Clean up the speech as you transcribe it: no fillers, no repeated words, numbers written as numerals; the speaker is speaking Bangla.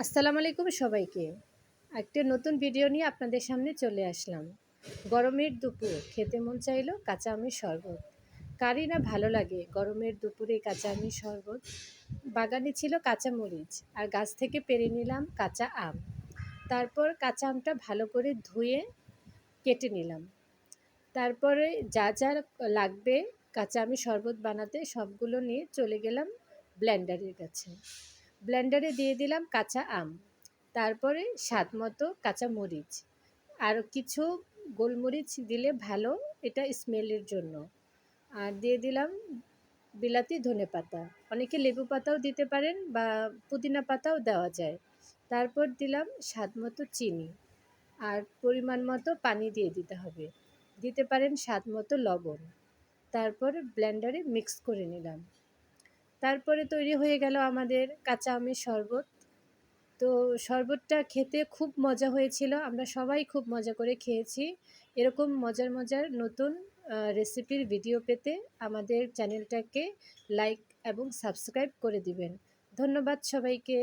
আসসালামু আলাইকুম সবাইকে। একটা নতুন ভিডিও নিয়ে আপনাদের সামনে চলে আসলাম। গরমের দুপুর খেতে মন চাইলো কাঁচা আমের শরবত। কারই না ভালো লাগে গরমের দুপুরে কাঁচা আমের শরবত। বাগানে ছিল কাঁচা মরিচ আর গাছ থেকে পেড়ে নিলাম কাঁচা আম। তারপর কাঁচা আমটা ভালো করে ধুয়ে কেটে নিলাম। তারপরে যা যা লাগবে কাঁচা আমের শরবত বানাতে সবগুলো নিয়ে চলে গেলাম ব্লেন্ডারের কাছে। ব্লেন্ডারে দিয়ে দিলাম কাঁচা আম, তারপরে স্বাদ মতো কাঁচা মরিচ, আর কিছু গোলমরিচ দিলে ভালো, এটা স্মেলের জন্য। আর দিয়ে দিলাম বিলাতি ধনেপাতা, অনেকে লেবু পাতাও দিতে পারেন বা পুদিনা পাতাও দেওয়া যায়। তারপর দিলাম স্বাদ মতো চিনি, আর পরিমাণ মতো পানি দিয়ে দিতে হবে। দিতে পারেন স্বাদ মতো লবণ। তারপর ব্লেন্ডারে মিক্স করে নিলাম। তারপরে তৈরি হয়ে গেল আমাদের কাঁচা আমের শরবত। তো শরবতটা খেতে খুব মজা হয়েছিল, আমরা সবাই খুব মজা করে খেয়েছি। এরকম মজার মজার নতুন রেসিপির ভিডিও পেতে আমাদের চ্যানেলটাকে লাইক এবং সাবস্ক্রাইব করে দিবেন। ধন্যবাদ সবাইকে।